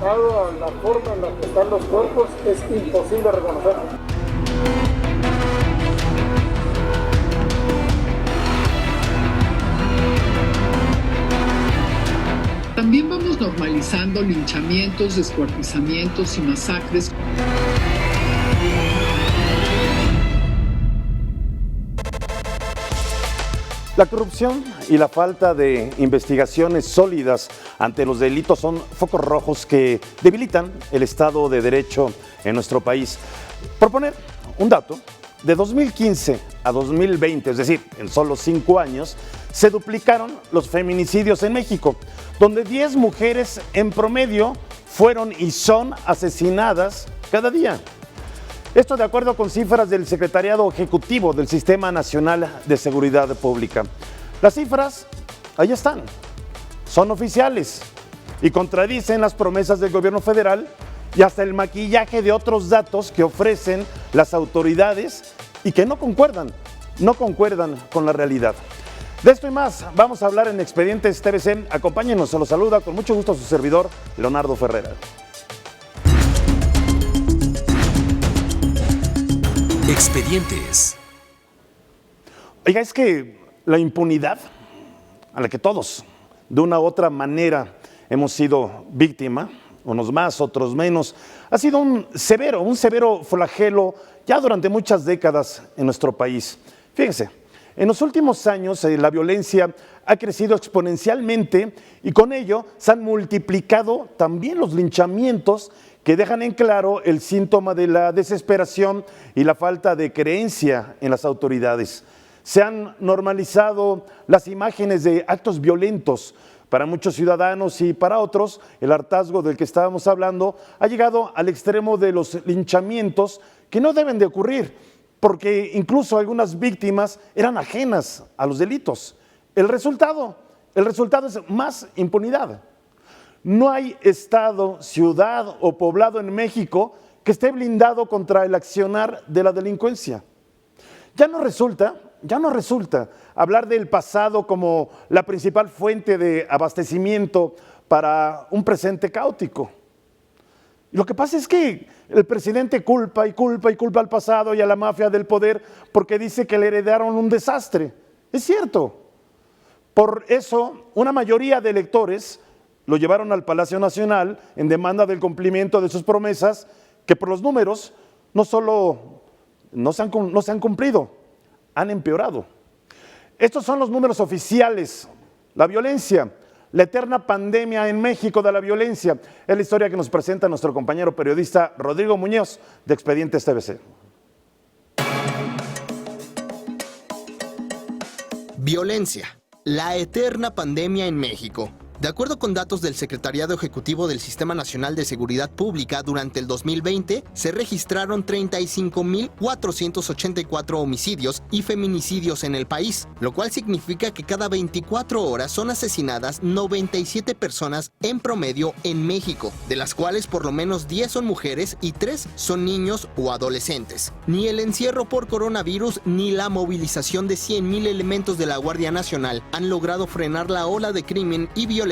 dado la forma en la que están los cuerpos, es imposible reconocerlos. También vamos normalizando linchamientos, descuartizamientos y masacres. La corrupción y la falta de investigaciones sólidas ante los delitos son focos rojos que debilitan el Estado de Derecho en nuestro país. Por poner un dato, de 2015 a 2020, es decir, en solo 5 años, se duplicaron los feminicidios en México, donde 10 mujeres en promedio fueron y son asesinadas cada día. Esto de acuerdo con cifras del Secretariado Ejecutivo del Sistema Nacional de Seguridad Pública. Las cifras, ahí están, son oficiales y contradicen las promesas del gobierno federal y hasta el maquillaje de otros datos que ofrecen las autoridades y que no concuerdan con la realidad. De esto y más vamos a hablar en Expedientes TVC. Acompáñenos, se los saluda con mucho gusto su servidor, Leonardo Ferrera. Expedientes. Oiga, es que la impunidad a la que todos, de una u otra manera, hemos sido víctima, unos más, otros menos, ha sido un severo flagelo ya durante muchas décadas en nuestro país. Fíjense, en los últimos años la violencia ha crecido exponencialmente y con ello se han multiplicado también los linchamientos que dejan en claro el síntoma de la desesperación y la falta de creencia en las autoridades. Se han normalizado las imágenes de actos violentos. Para muchos ciudadanos y para otros, el hartazgo del que estábamos hablando ha llegado al extremo de los linchamientos que no deben de ocurrir, porque incluso algunas víctimas eran ajenas a los delitos. El resultado es más impunidad. No hay estado, ciudad o poblado en México que esté blindado contra el accionar de la delincuencia. Ya no resulta hablar del pasado como la principal fuente de abastecimiento para un presente caótico. Lo que pasa es que el presidente culpa al pasado y a la mafia del poder porque dice que le heredaron un desastre. Es cierto. Por eso, una mayoría de electores lo llevaron al Palacio Nacional en demanda del cumplimiento de sus promesas, que por los números no solo no se han cumplido, han empeorado. Estos son los números oficiales. La violencia, la eterna pandemia en México de la violencia, es la historia que nos presenta nuestro compañero periodista Rodrigo Muñoz de Expedientes TVC. Violencia, la eterna pandemia en México. De acuerdo con datos del Secretariado Ejecutivo del Sistema Nacional de Seguridad Pública, durante el 2020 se registraron 35.484 homicidios y feminicidios en el país, lo cual significa que cada 24 horas son asesinadas 97 personas en promedio en México, de las cuales por lo menos 10 son mujeres y 3 son niños o adolescentes. Ni el encierro por coronavirus ni la movilización de 100,000 elementos de la Guardia Nacional han logrado frenar la ola de crimen y violencia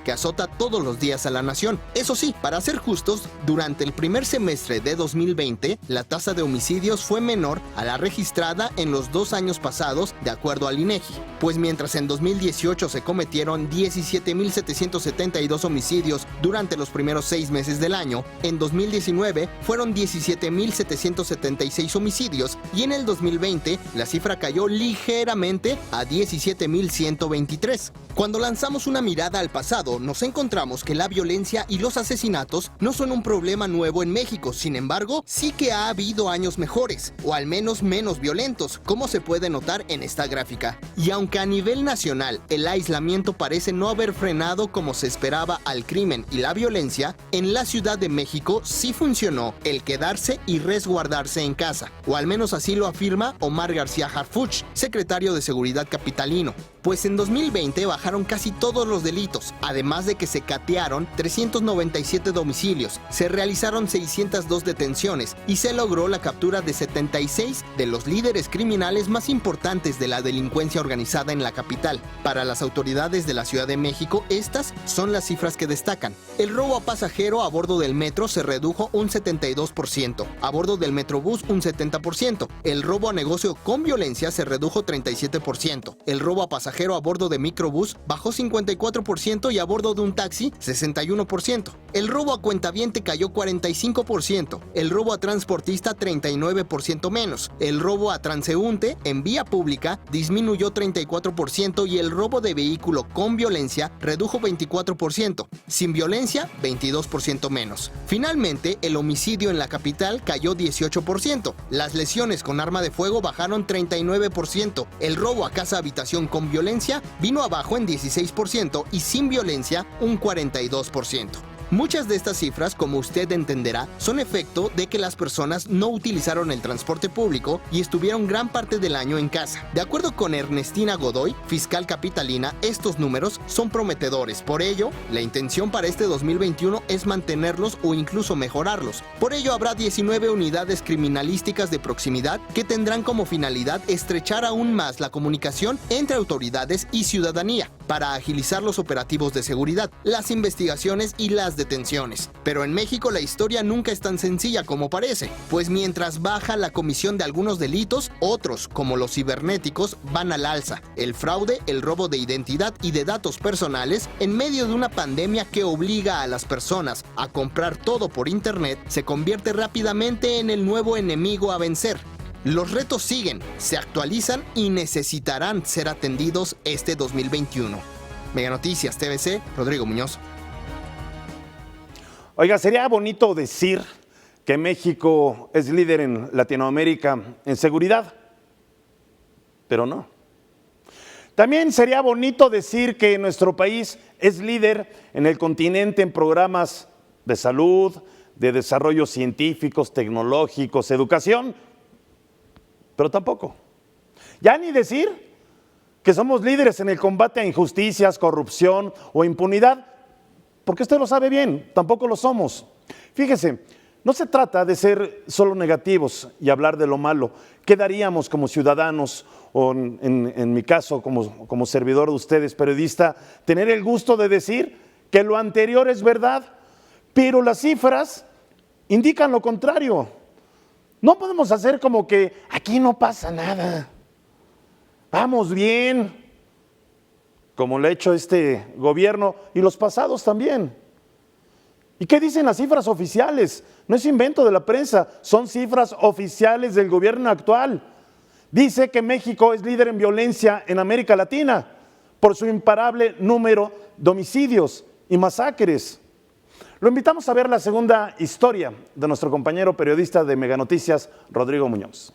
que azota todos los días a la nación. Eso sí, para ser justos, durante el primer semestre de 2020, la tasa de homicidios fue menor a la registrada en los 2 años pasados, de acuerdo al INEGI. Pues mientras en 2018 se cometieron 17.772 homicidios durante los primeros 6 meses del año, en 2019 fueron 17.776 homicidios y en el 2020 la cifra cayó ligeramente a 17.123. Cuando lanzamos una mirada al pasado, nos encontramos que la violencia y los asesinatos no son un problema nuevo en México. Sin embargo, sí que ha habido años mejores, o al menos menos violentos, como se puede notar en esta gráfica. Y aunque a nivel nacional el aislamiento parece no haber frenado como se esperaba al crimen y la violencia, en la Ciudad de México sí funcionó el quedarse y resguardarse en casa, o al menos así lo afirma Omar García Harfuch, secretario de Seguridad capitalino. pues en 2020 bajaron casi todos los delitos, además de que se catearon 397 domicilios, se realizaron 602 detenciones y se logró la captura de 76 de los líderes criminales más importantes de la delincuencia organizada en la capital. Para las autoridades de la Ciudad de México, estas son las cifras que destacan. El robo a pasajero a bordo del metro se redujo un 72%, a bordo del Metrobús un 70%, el robo a negocio con violencia se redujo 37%, el robo a pasajero a bordo de microbús bajó 54% y a bordo de un taxi 61%, el robo a cuentaviente cayó 45%, el robo a transportista 39% menos, el robo a transeúnte en vía pública disminuyó 34% y el robo de vehículo con violencia redujo 24%, sin violencia 22% menos. Finalmente, el homicidio en la capital cayó 18%, las lesiones con arma de fuego bajaron 39%, el robo a casa habitación con violencia vino abajo en 16% y sin violencia un 42%. Muchas de estas cifras, como usted entenderá, son efecto de que las personas no utilizaron el transporte público y estuvieron gran parte del año en casa. De acuerdo con Ernestina Godoy, fiscal capitalina, estos números son prometedores. Por ello, la intención para este 2021 es mantenerlos o incluso mejorarlos. Por ello, habrá 19 unidades criminalísticas de proximidad que tendrán como finalidad estrechar aún más la comunicación entre autoridades y ciudadanía para agilizar los operativos de seguridad, las investigaciones y las detenciones. Pero en México la historia nunca es tan sencilla como parece, pues mientras baja la comisión de algunos delitos, otros, como los cibernéticos, van al alza. El fraude, el robo de identidad y de datos personales, en medio de una pandemia que obliga a las personas a comprar todo por internet, se convierte rápidamente en el nuevo enemigo a vencer. Los retos siguen, se actualizan y necesitarán ser atendidos este 2021. Meganoticias TVC, Rodrigo Muñoz. Oiga, sería bonito decir que México es líder en Latinoamérica en seguridad, pero no. También sería bonito decir que nuestro país es líder en el continente en programas de salud, de desarrollos científicos, tecnológicos, educación, pero tampoco. Ya ni decir que somos líderes en el combate a injusticias, corrupción o impunidad, porque usted lo sabe bien, tampoco lo somos. Fíjese, no se trata de ser solo negativos y hablar de lo malo. ¿Qué daríamos como ciudadanos o en mi caso como servidor de ustedes, periodista, tener el gusto de decir que lo anterior es verdad, pero las cifras indican lo contrario? No podemos hacer como que aquí no pasa nada, vamos bien, como lo ha hecho este gobierno y los pasados también. ¿Y qué dicen las cifras oficiales? No es invento de la prensa, son cifras oficiales del gobierno actual. Dice que México es líder en violencia en América Latina por su imparable número de homicidios y masacres. Lo invitamos a ver la segunda historia de nuestro compañero periodista de Meganoticias, Rodrigo Muñoz.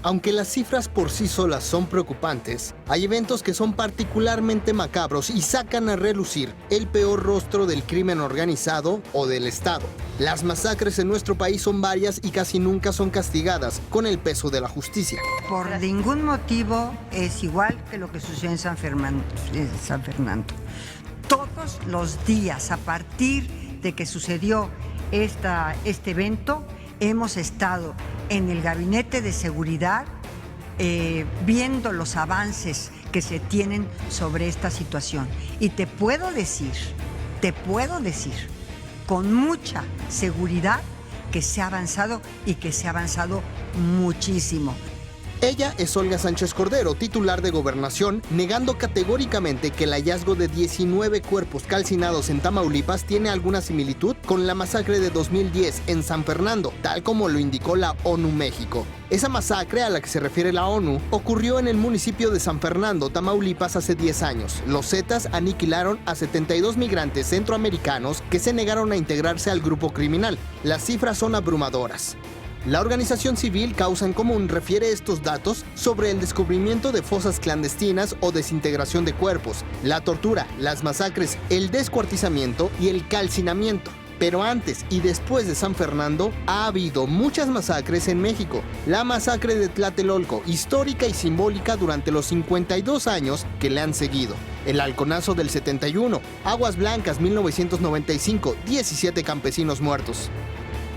Aunque las cifras por sí solas son preocupantes, hay eventos que son particularmente macabros y sacan a relucir el peor rostro del crimen organizado o del Estado. Las masacres en nuestro país son varias y casi nunca son castigadas con el peso de la justicia. Por ningún motivo es igual que lo que sucedió en San Fernando. Todos los días, a partir de que sucedió este evento, hemos estado en el Gabinete de Seguridad viendo los avances que se tienen sobre esta situación. Y te puedo decir con mucha seguridad que se ha avanzado y que se ha avanzado muchísimo. Ella es Olga Sánchez Cordero, titular de Gobernación, negando categóricamente que el hallazgo de 19 cuerpos calcinados en Tamaulipas tiene alguna similitud con la masacre de 2010 en San Fernando, tal como lo indicó la ONU México. Esa masacre a la que se refiere la ONU ocurrió en el municipio de San Fernando, Tamaulipas, hace 10 años. Los Zetas aniquilaron a 72 migrantes centroamericanos que se negaron a integrarse al grupo criminal. Las cifras son abrumadoras. La organización civil Causa en Común refiere estos datos sobre el descubrimiento de fosas clandestinas o desintegración de cuerpos, la tortura, las masacres, el descuartizamiento y el calcinamiento. Pero antes y después de San Fernando ha habido muchas masacres en México. La masacre de Tlatelolco, histórica y simbólica durante los 52 años que le han seguido. El Halconazo del 71, Aguas Blancas 1995, 17 campesinos muertos.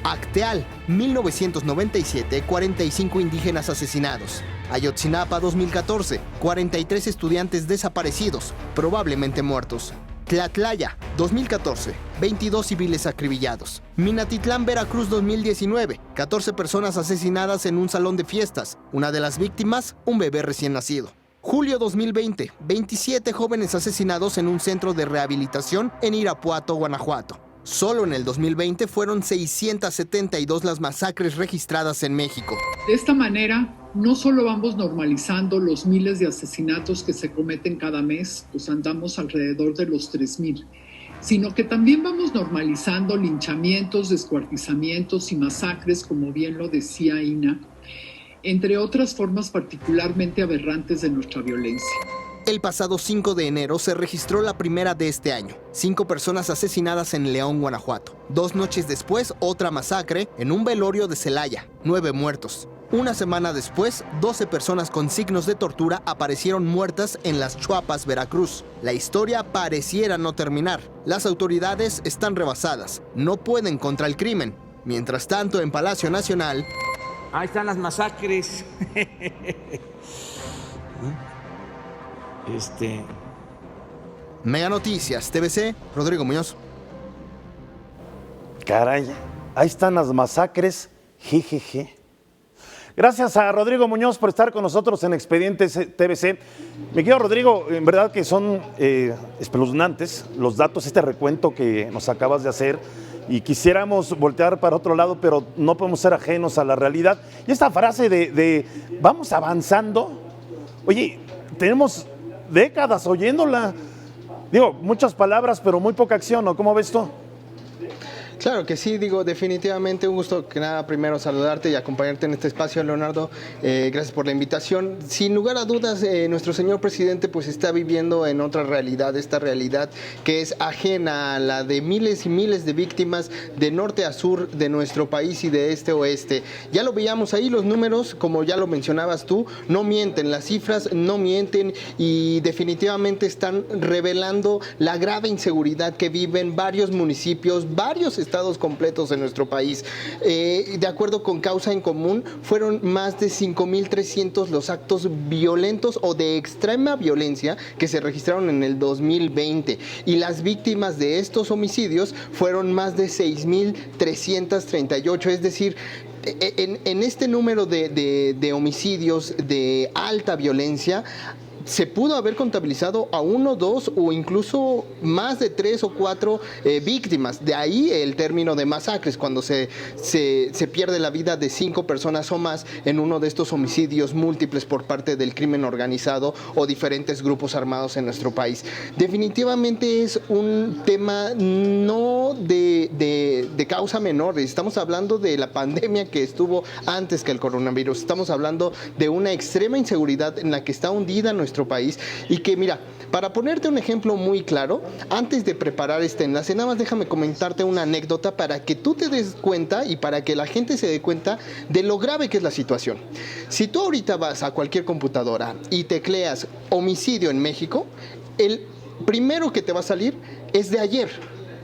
Acteal, 1997, 45 indígenas asesinados. Ayotzinapa 2014, 43 estudiantes desaparecidos, probablemente muertos. Tlatlaya, 2014, 22 civiles acribillados. Minatitlán, Veracruz 2019, 14 personas asesinadas en un salón de fiestas. Una de las víctimas, un bebé recién nacido. Julio 2020, 27 jóvenes asesinados en un centro de rehabilitación en Irapuato, Guanajuato. Solo en el 2020 fueron 672 las masacres registradas en México. De esta manera, no solo vamos normalizando los miles de asesinatos que se cometen cada mes, pues andamos alrededor de los 3,000, sino que también vamos normalizando linchamientos, descuartizamientos y masacres, como bien lo decía Ina, entre otras formas particularmente aberrantes de nuestra violencia. El pasado 5 de enero se registró la primera de este año. 5 personas asesinadas en León, Guanajuato. 2 noches después, otra masacre en un velorio de Celaya. 9 muertos. Una semana después, 12 personas con signos de tortura aparecieron muertas en Las Chuapas, Veracruz. La historia pareciera no terminar. Las autoridades están rebasadas. No pueden contra el crimen. Mientras tanto, en Palacio Nacional... Ahí están las masacres. Mega Noticias, TVC, Rodrigo Muñoz. Caray, ahí están las masacres, jejeje. Gracias a Rodrigo Muñoz por estar con nosotros en Expedientes TVC. Mi querido Rodrigo, en verdad que son espeluznantes los datos, este recuento que nos acabas de hacer, y quisiéramos voltear para otro lado, pero no podemos ser ajenos a la realidad. Y esta frase de vamos avanzando, oye, tenemos décadas oyéndola. Digo, muchas palabras, pero muy poca acción, ¿no? ¿Cómo ves tú? Claro que sí, digo, definitivamente un gusto que nada primero saludarte y acompañarte en este espacio, Leonardo. Gracias por la invitación. Sin lugar a dudas, nuestro señor presidente pues está viviendo en otra realidad, esta realidad que es ajena a la de miles y miles de víctimas de norte a sur de nuestro país y de este a oeste. Ya lo veíamos ahí, los números, como ya lo mencionabas tú, no mienten, las cifras no mienten y definitivamente están revelando la grave inseguridad que viven varios municipios, varios estados completos en nuestro país. De acuerdo con Causa en Común, fueron más de 5,300 los actos violentos o de extrema violencia que se registraron en el 2020 y las víctimas de estos homicidios fueron más de 6,338, es decir, en este número de homicidios de alta violencia se pudo haber contabilizado a 1, 2 o incluso más de 3 o 4 víctimas. De ahí el término de masacres, cuando se pierde la vida de 5 personas o más en uno de estos homicidios múltiples por parte del crimen organizado o diferentes grupos armados en nuestro país. Definitivamente es un tema no de causa menor. Estamos hablando de la pandemia que estuvo antes que el coronavirus. Estamos hablando de una extrema inseguridad en la que está hundida nuestro país y que, mira, para ponerte un ejemplo muy claro, antes de preparar este enlace, nada más déjame comentarte una anécdota para que tú te des cuenta y para que la gente se dé cuenta de lo grave que es la situación. Si tú ahorita vas a cualquier computadora y tecleas homicidio en México, el primero que te va a salir es de ayer.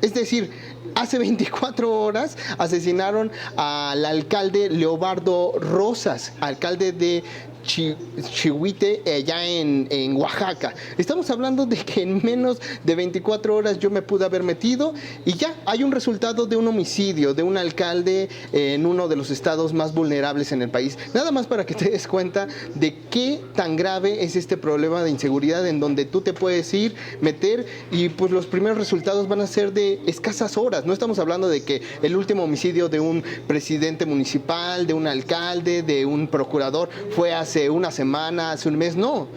Es decir, hace 24 horas asesinaron al alcalde Leobardo Rosas, alcalde de Chihuite, allá en Oaxaca. Estamos hablando de que en menos de 24 horas yo me pude haber metido y ya hay un resultado de un homicidio de un alcalde en uno de los estados más vulnerables en el país. Nada más para que te des cuenta de qué tan grave es este problema de inseguridad en donde tú te puedes ir, meter y pues los primeros resultados van a ser de escasas horas. No estamos hablando de que el último homicidio de un presidente municipal, de un alcalde, de un procurador fue hace una semana, hace un mes, no.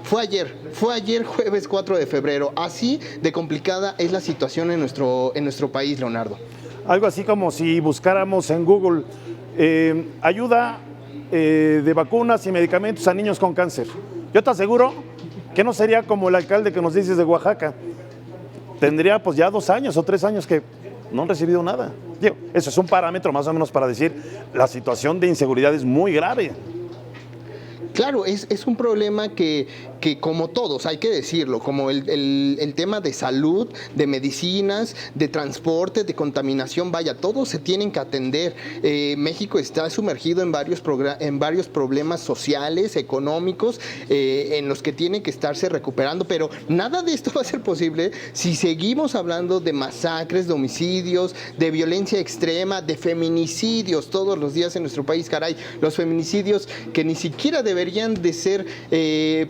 Fue ayer jueves 4 de febrero. Así de complicada es la situación en nuestro país, Leonardo. algo así como si buscáramos en Google ayuda de vacunas y medicamentos a niños con cáncer. Yo te aseguro que no sería como el alcalde que nos dices de Oaxaca. Tendría pues ya 2 años o 3 años que no han recibido nada. Digo, eso es un parámetro más o menos para decir la situación de inseguridad es muy grave. Claro, es un problema que como todos, hay que decirlo, como el tema de salud, de medicinas, de transporte, de contaminación, vaya, todos se tienen que atender. México está sumergido en varios problemas sociales, económicos, en los que tiene que estarse recuperando, pero nada de esto va a ser posible si seguimos hablando de masacres, de homicidios, de violencia extrema, de feminicidios todos los días en nuestro país, caray, los feminicidios que ni siquiera deberían de ser,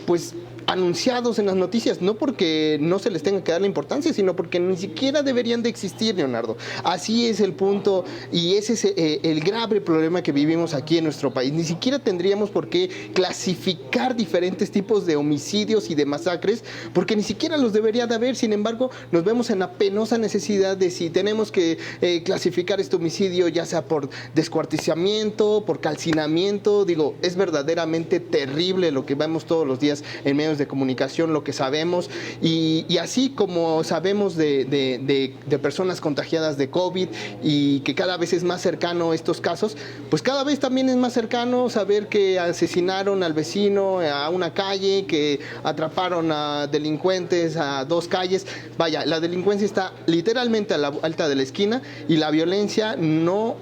pues, anunciados en las noticias, no porque no se les tenga que dar la importancia, sino porque ni siquiera deberían de existir, Leonardo. Así es el punto y ese es el grave problema que vivimos aquí en nuestro país. Ni siquiera tendríamos por qué clasificar diferentes tipos de homicidios y de masacres, porque ni siquiera los debería de haber. Sin embargo, nos vemos en la penosa necesidad de si tenemos que clasificar este homicidio, ya sea por descuartizamiento, por calcinamiento. Digo, es verdaderamente terrible lo que vemos todos los días en medios de comunicación, lo que sabemos, y así como sabemos de personas contagiadas de COVID y que cada vez es más cercano estos casos, pues cada vez también es más cercano saber que asesinaron al vecino a una calle, que atraparon a delincuentes a 2 calles. Vaya, la delincuencia está literalmente a la vuelta de la esquina y la violencia no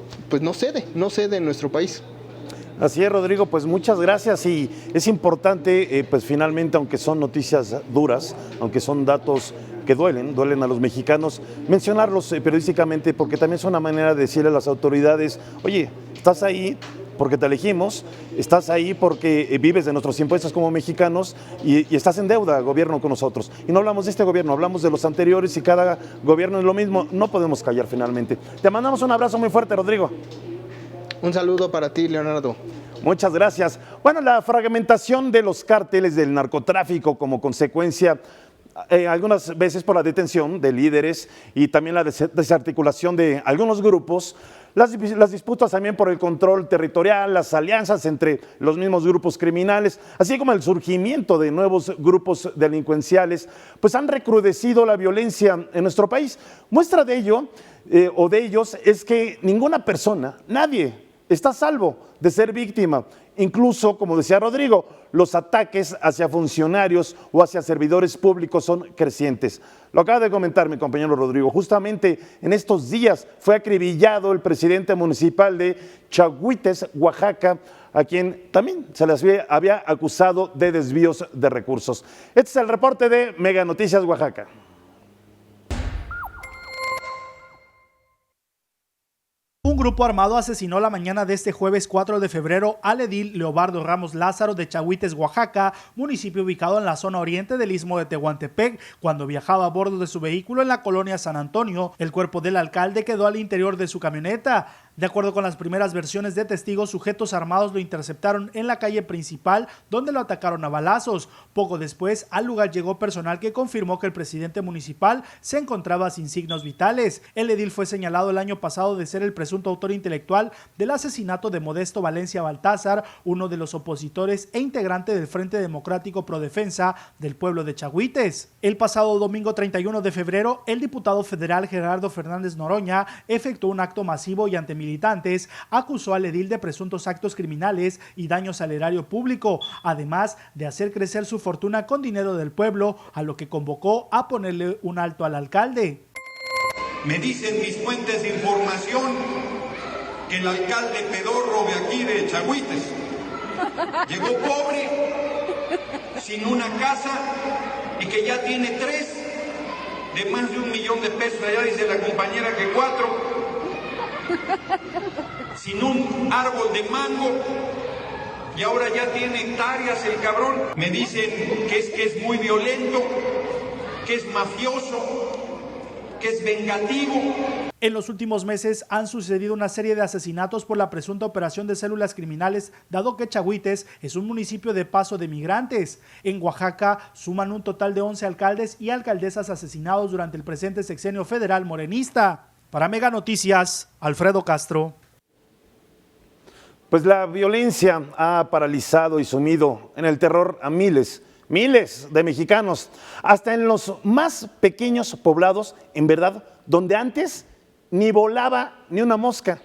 cede en nuestro país. Así es, Rodrigo, pues muchas gracias y es importante, pues finalmente, aunque son noticias duras, aunque son datos que duelen a los mexicanos, mencionarlos periodísticamente porque también es una manera de decirle a las autoridades, oye, estás ahí porque te elegimos, estás ahí porque vives de nuestros impuestos como mexicanos y estás en deuda, gobierno, con nosotros. Y no hablamos de este gobierno, hablamos de los anteriores y cada gobierno es lo mismo, no podemos callar finalmente. Te mandamos un abrazo muy fuerte, Rodrigo. Un saludo para ti, Leonardo. Muchas gracias. Bueno, la fragmentación de los cárteles del narcotráfico como consecuencia, algunas veces por la detención de líderes y también la desarticulación de algunos grupos, las disputas también por el control territorial, las alianzas entre los mismos grupos criminales, así como el surgimiento de nuevos grupos delincuenciales, pues han recrudecido la violencia en nuestro país. Muestra de ello, o de ellos, es que ninguna persona, nadie, está a salvo de ser víctima. Incluso, como decía Rodrigo, los ataques hacia funcionarios o hacia servidores públicos son crecientes. Lo acaba de comentar mi compañero Rodrigo. Justamente en estos días fue acribillado el presidente municipal de Chahuites, Oaxaca, a quien también se les había acusado de desvíos de recursos. Este es el reporte de Mega Noticias Oaxaca. Un grupo armado asesinó la mañana de este jueves 4 de febrero al edil Leobardo Ramos Lázaro de Chahuites, Oaxaca, municipio ubicado en la zona oriente del istmo de Tehuantepec, cuando viajaba a bordo de su vehículo en la colonia San Antonio. El cuerpo del alcalde quedó al interior de su camioneta. De acuerdo con las primeras versiones de testigos, sujetos armados lo interceptaron en la calle principal, donde lo atacaron a balazos. Poco después, al lugar llegó personal que confirmó que el presidente municipal se encontraba sin signos vitales. El edil fue señalado el año pasado de ser el presunto autor intelectual del asesinato de Modesto Valencia Baltázar, uno de los opositores e integrante del Frente Democrático Pro Defensa del pueblo de Chahuites. El pasado domingo 31 de febrero, el diputado federal Gerardo Fernández Noroña efectuó un acto masivo y ante militantes acusó al edil de presuntos actos criminales y daños al erario público, además de hacer crecer su fortuna con dinero del pueblo, a lo que convocó a ponerle un alto al alcalde. Me dicen mis fuentes de información que el alcalde pedorro de aquí de Chahuites llegó pobre, sin una casa y que ya tiene 3 de más de $1 millón de pesos, allá dice la compañera que 4, sin un árbol de mango y ahora ya tiene hectáreas el cabrón. Me dicen que es muy violento, que es mafioso, que es vengativo. En los últimos meses han sucedido una serie de asesinatos por la presunta operación de células criminales, dado que Chahuites es un municipio de paso de migrantes. En Oaxaca suman un total de 11 alcaldes y alcaldesas asesinados durante el presente sexenio federal morenista. Para Mega Noticias, Alfredo Castro. Pues la violencia ha paralizado y sumido en el terror a miles de mexicanos, hasta en los más pequeños poblados, en verdad, donde antes ni volaba ni una mosca.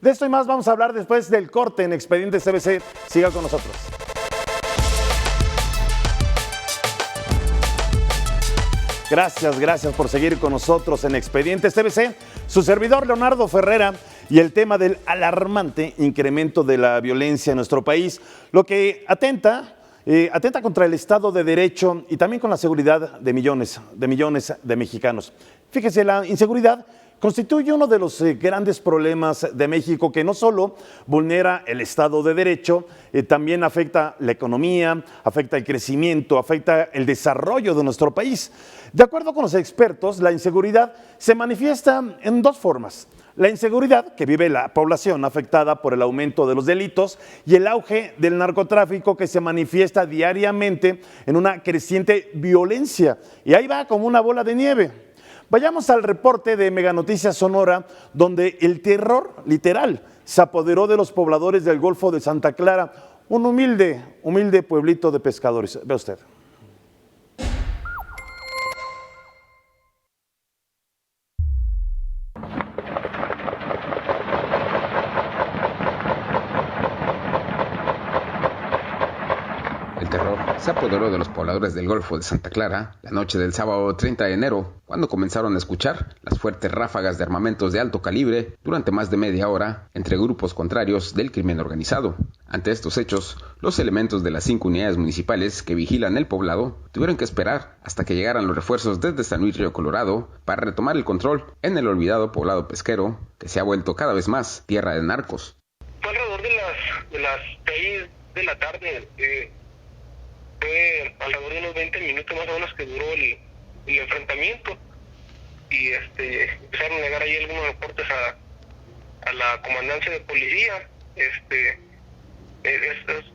De esto y más vamos a hablar después del corte en Expedientes TVC. Siga con nosotros. Gracias por seguir con nosotros en Expedientes TVC. Su servidor Leonardo Ferrera y el tema del alarmante incremento de la violencia en nuestro país, lo que atenta contra el Estado de Derecho y también con la seguridad de millones de mexicanos. Fíjese, la inseguridad constituye uno de los grandes problemas de México, que no solo vulnera el Estado de Derecho, también afecta la economía, afecta el crecimiento, afecta el desarrollo de nuestro país. De acuerdo con los expertos, la inseguridad se manifiesta en dos formas: la inseguridad que vive la población afectada por el aumento de los delitos y el auge del narcotráfico, que se manifiesta diariamente en una creciente violencia. Y ahí va como una bola de nieve. Vayamos al reporte de Mega Noticias Sonora, donde el terror literal se apoderó de los pobladores del Golfo de Santa Clara, un humilde pueblito de pescadores. Vea usted. Se apoderó de los pobladores del Golfo de Santa Clara la noche del sábado 30 de enero, cuando comenzaron a escuchar las fuertes ráfagas de armamentos de alto calibre durante más de media hora entre grupos contrarios del crimen organizado. Ante estos hechos, los elementos de las 5 unidades municipales que vigilan el poblado tuvieron que esperar hasta que llegaran los refuerzos desde San Luis Río Colorado para retomar el control en el olvidado poblado pesquero, que se ha vuelto cada vez más tierra de narcos. Fue alrededor de las 6 de la tarde. Fue alrededor de unos 20 minutos más o menos que duró el enfrentamiento, y empezaron a llegar ahí algunos reportes a la comandancia de policía. Es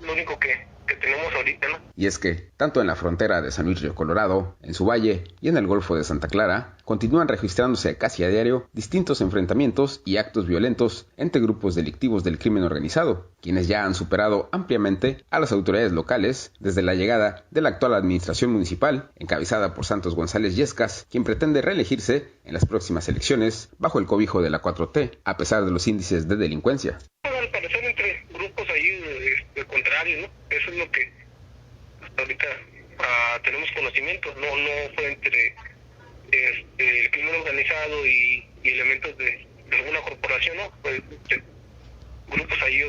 lo único que tenemos ahorita, ¿no? Y es que, tanto en la frontera de San Luis Río Colorado, en su valle y en el Golfo de Santa Clara, continúan registrándose casi a diario distintos enfrentamientos y actos violentos entre grupos delictivos del crimen organizado, quienes ya han superado ampliamente a las autoridades locales desde la llegada de la actual administración municipal, encabezada por Santos González Yescas, quien pretende reelegirse en las próximas elecciones bajo el cobijo de la 4T, a pesar de los índices de delincuencia. Al parecer entre grupos ahí contrarios, ¿no? Eso es lo que hasta ahorita tenemos conocimiento. No fue entre el crimen organizado y elementos de alguna corporación, ¿no? Pues grupos ahí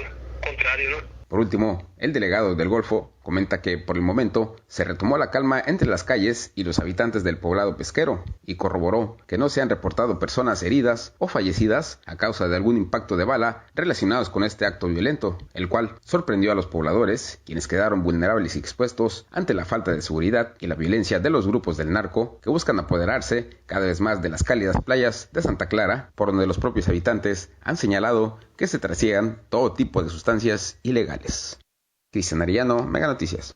contrarios, ¿no? Por último, el delegado del Golfo comenta que por el momento se retomó la calma entre las calles y los habitantes del poblado pesquero, y corroboró que no se han reportado personas heridas o fallecidas a causa de algún impacto de bala relacionados con este acto violento, el cual sorprendió a los pobladores, quienes quedaron vulnerables y expuestos ante la falta de seguridad y la violencia de los grupos del narco que buscan apoderarse cada vez más de las cálidas playas de Santa Clara, por donde los propios habitantes han señalado que se trasiegan todo tipo de sustancias ilegales. Cristian Arellano, Mega Noticias.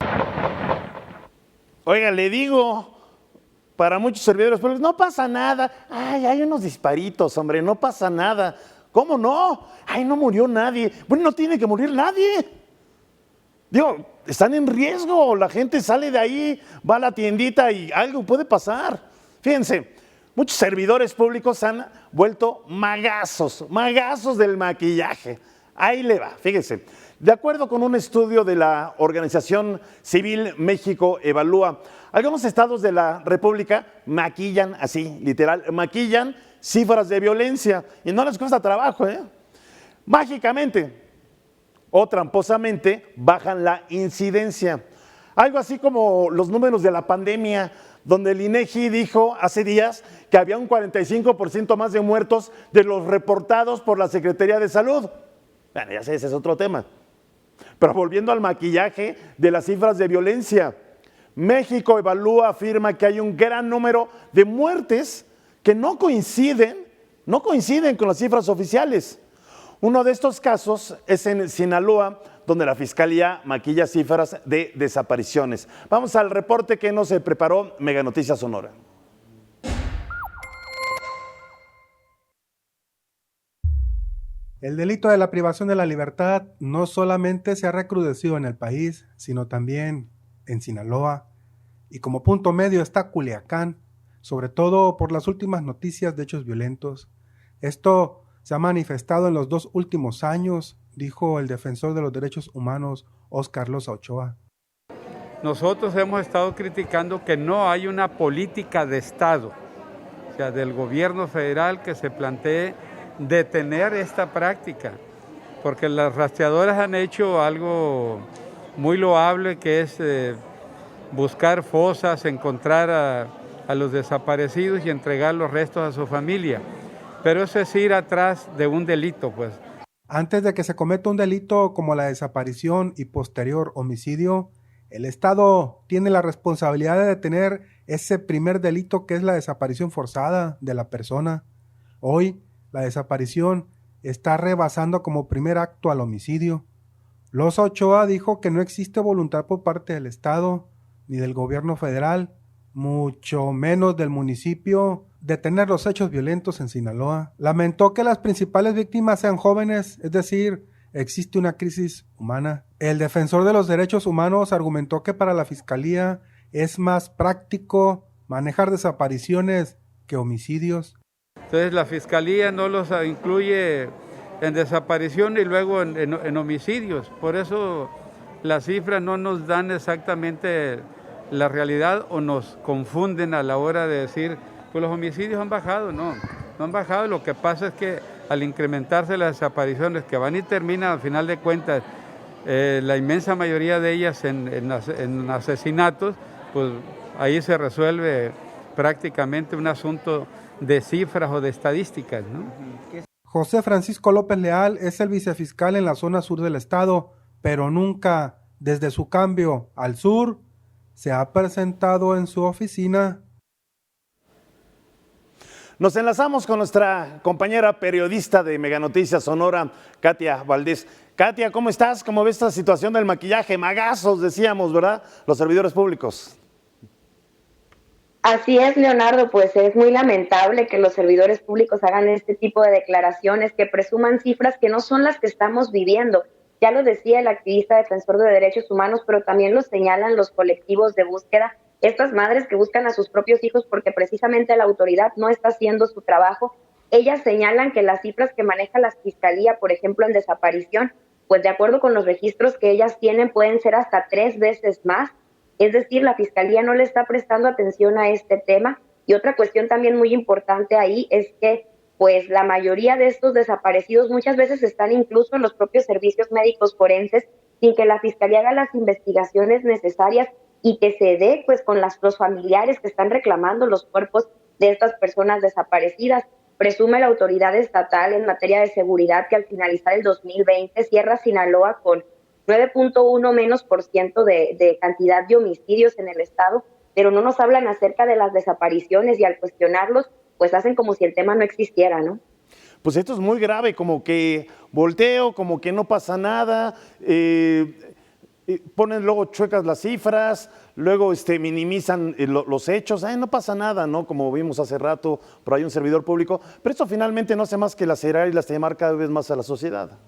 Oiga, le digo, para muchos servidores públicos, no pasa nada. Ay, hay unos disparitos, hombre, no pasa nada. ¿Cómo no? Ay, no murió nadie. Bueno, no tiene que morir nadie. Digo, están en riesgo. La gente sale de ahí, va a la tiendita y algo puede pasar. Fíjense, muchos servidores públicos han vuelto magazos del maquillaje. Ahí le va, fíjense. De acuerdo con un estudio de la Organización Civil México Evalúa, algunos estados de la República maquillan, así, literal, maquillan cifras de violencia y no les cuesta trabajo, mágicamente o tramposamente bajan la incidencia. Algo así como los números de la pandemia, donde el INEGI dijo hace días que había un 45% más de muertos de los reportados por la Secretaría de Salud. Bueno, ya sé, ese es otro tema. Pero volviendo al maquillaje de las cifras de violencia, México Evalúa afirma que hay un gran número de muertes que no coinciden con las cifras oficiales. Uno de estos casos es en Sinaloa, donde la Fiscalía maquilla cifras de desapariciones. Vamos al reporte que nos preparó Mega Noticias Sonora. El delito de la privación de la libertad no solamente se ha recrudecido en el país, sino también en Sinaloa. Y como punto medio está Culiacán, sobre todo por las últimas noticias de hechos violentos. Esto se ha manifestado en los 2 últimos años, dijo el defensor de los derechos humanos, Óscar Loza Ochoa. Nosotros hemos estado criticando que no hay una política de Estado, o sea, del gobierno federal que se plantee detener esta práctica, porque las rastreadoras han hecho algo muy loable, que es buscar fosas, encontrar a los desaparecidos y entregar los restos a su familia. Pero eso es ir atrás de un delito, pues. Antes de que se cometa un delito como la desaparición y posterior homicidio, el Estado tiene la responsabilidad de detener ese primer delito, que es la desaparición forzada de la persona. Hoy, la desaparición está rebasando como primer acto al homicidio. Loza Ochoa dijo que no existe voluntad por parte del Estado ni del gobierno federal, mucho menos del municipio, detener los hechos violentos en Sinaloa. Lamentó que las principales víctimas sean jóvenes, es decir, existe una crisis humana. El defensor de los derechos humanos argumentó que para la Fiscalía es más práctico manejar desapariciones que homicidios. Entonces la Fiscalía no los incluye en desaparición y luego en homicidios. Por eso las cifras no nos dan exactamente la realidad o nos confunden a la hora de decir, pues los homicidios han bajado. No han bajado. Lo que pasa es que al incrementarse las desapariciones que van y terminan, al final de cuentas, la inmensa mayoría de ellas en asesinatos, pues ahí se resuelve prácticamente un asunto de cifras o de estadísticas, ¿no? José Francisco López Leal es el vicefiscal en la zona sur del estado, pero nunca, desde su cambio al sur, se ha presentado en su oficina. Nos enlazamos con nuestra compañera periodista de Mega Noticias Sonora, Katia Valdés. Katia, ¿cómo estás? ¿Cómo ves esta situación del maquillaje? Magazos, decíamos, ¿verdad? Los servidores públicos. Así es, Leonardo, pues es muy lamentable que los servidores públicos hagan este tipo de declaraciones, que presuman cifras que no son las que estamos viviendo. Ya lo decía el activista defensor de derechos humanos, pero también lo señalan los colectivos de búsqueda, estas madres que buscan a sus propios hijos porque precisamente la autoridad no está haciendo su trabajo. Ellas señalan que las cifras que maneja la Fiscalía, por ejemplo, en desaparición, pues de acuerdo con los registros que ellas tienen, pueden ser hasta 3 veces más. Es decir, la Fiscalía no le está prestando atención a este tema. Y otra cuestión también muy importante ahí es que pues la mayoría de estos desaparecidos muchas veces están incluso en los propios servicios médicos forenses sin que la Fiscalía haga las investigaciones necesarias y que se dé pues con los familiares que están reclamando los cuerpos de estas personas desaparecidas. Presume la autoridad estatal en materia de seguridad que al finalizar el 2020 cierra Sinaloa con 9.1 menos por ciento de cantidad de homicidios en el estado, pero no nos hablan acerca de las desapariciones y al cuestionarlos, pues hacen como si el tema no existiera, ¿no? Pues esto es muy grave, como que volteo, como que no pasa nada, ponen luego chuecas las cifras, luego minimizan los hechos, no pasa nada, ¿no? Como vimos hace rato, por ahí un servidor público, pero esto finalmente no hace más que lacerar y lastimar cada vez más a la sociedad.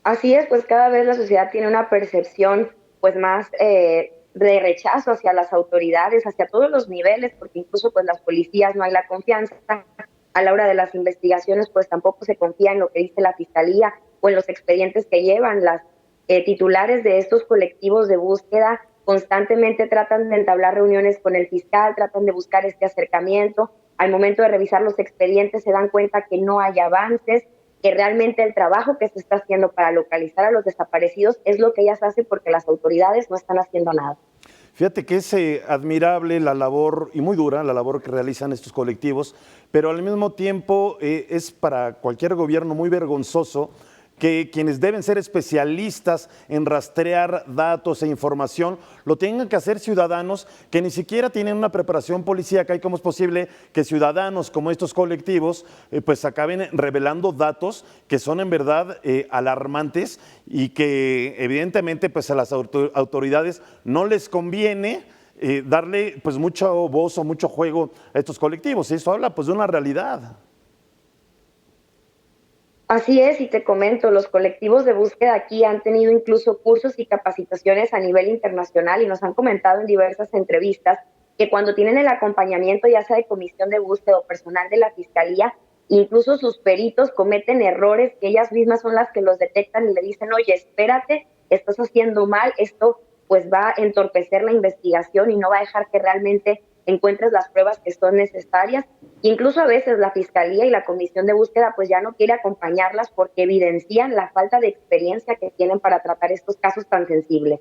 Así es, pues cada vez la sociedad tiene una percepción pues más de rechazo hacia las autoridades, hacia todos los niveles, porque incluso pues las policías no hay la confianza. A la hora de las investigaciones pues tampoco se confía en lo que dice la Fiscalía o en los expedientes que llevan. Las titulares de estos colectivos de búsqueda constantemente tratan de entablar reuniones con el fiscal, tratan de buscar este acercamiento. Al momento de revisar los expedientes se dan cuenta que no hay avances, que realmente el trabajo que se está haciendo para localizar a los desaparecidos es lo que ellas hacen porque las autoridades no están haciendo nada. Fíjate que es admirable la labor, y muy dura, la labor que realizan estos colectivos, pero al mismo tiempo es para cualquier gobierno muy vergonzoso que quienes deben ser especialistas en rastrear datos e información lo tengan que hacer ciudadanos que ni siquiera tienen una preparación policíaca. ¿Y cómo es posible que ciudadanos como estos colectivos pues acaben revelando datos que son en verdad alarmantes y que evidentemente pues a las autoridades no les conviene darle pues mucha voz o mucho juego a estos colectivos? Y eso habla pues de una realidad. Así es, y te comento, los colectivos de búsqueda aquí han tenido incluso cursos y capacitaciones a nivel internacional y nos han comentado en diversas entrevistas que cuando tienen el acompañamiento ya sea de comisión de búsqueda o personal de la fiscalía, incluso sus peritos cometen errores que ellas mismas son las que los detectan y le dicen, oye, espérate, estás haciendo mal, esto pues va a entorpecer la investigación y no va a dejar que realmente encuentres las pruebas que son necesarias. Incluso a veces la Fiscalía y la Comisión de Búsqueda pues ya no quiere acompañarlas porque evidencian la falta de experiencia que tienen para tratar estos casos tan sensibles.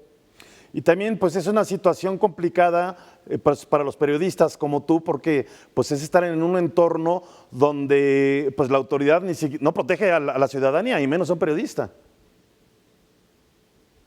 Y también pues es una situación complicada pues, para los periodistas como tú, porque pues es estar en un entorno donde pues la autoridad no protege a la ciudadanía y menos a un periodista.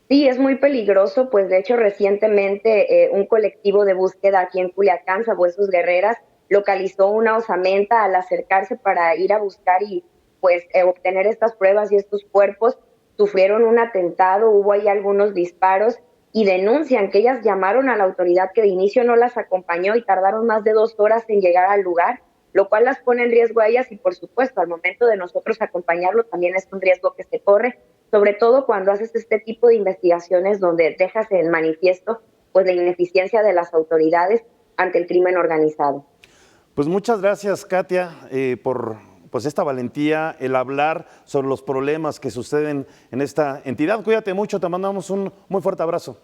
Sí, es muy peligroso, pues de hecho recientemente un colectivo de búsqueda aquí en Culiacán, Sabuesos Guerreras, localizó una osamenta al acercarse para ir a buscar y pues obtener estas pruebas y estos cuerpos. Sufrieron un atentado, hubo ahí algunos disparos y denuncian que ellas llamaron a la autoridad que de inicio no las acompañó y tardaron más de 2 horas en llegar al lugar, lo cual las pone en riesgo a ellas y por supuesto al momento de nosotros acompañarlo también es un riesgo que se corre, sobre todo cuando haces este tipo de investigaciones donde dejas en manifiesto pues la ineficiencia de las autoridades ante el crimen organizado. Pues muchas gracias, Katia, por pues esta valentía, el hablar sobre los problemas que suceden en esta entidad. Cuídate mucho, te mandamos un muy fuerte abrazo.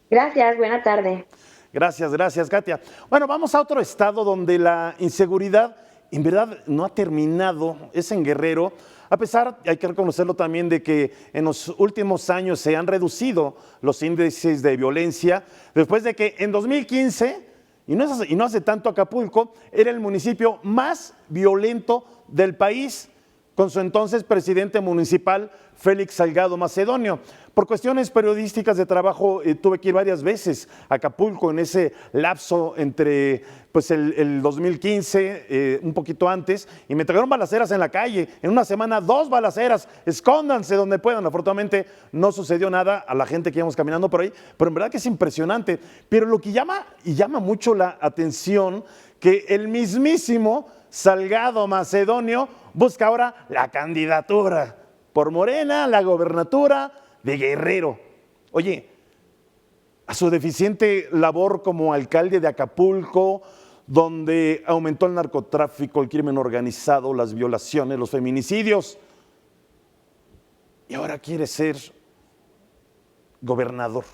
Gracias, buena tarde. Gracias, Katia. Bueno, vamos a otro estado donde la inseguridad en verdad no ha terminado, es en Guerrero, a pesar, hay que reconocerlo también, de que en los últimos años se han reducido los índices de violencia, después de que en 2015, y no hace tanto, Acapulco era el municipio más violento del país, con su entonces presidente municipal, Félix Salgado Macedonio. Por cuestiones periodísticas de trabajo tuve que ir varias veces a Acapulco en ese lapso entre pues, el 2015, un poquito antes, y me tocaron balaceras en la calle. En una semana, 2 balaceras, escóndanse donde puedan. Afortunadamente no sucedió nada a la gente que íbamos caminando por ahí, pero en verdad que es impresionante. Pero lo que llama mucho la atención, que el mismísimo Salgado Macedonio busca ahora la candidatura por Morena, la gobernatura de Guerrero. Oye, a su deficiente labor como alcalde de Acapulco, donde aumentó el narcotráfico, el crimen organizado, las violaciones, los feminicidios, y ahora quiere ser gobernador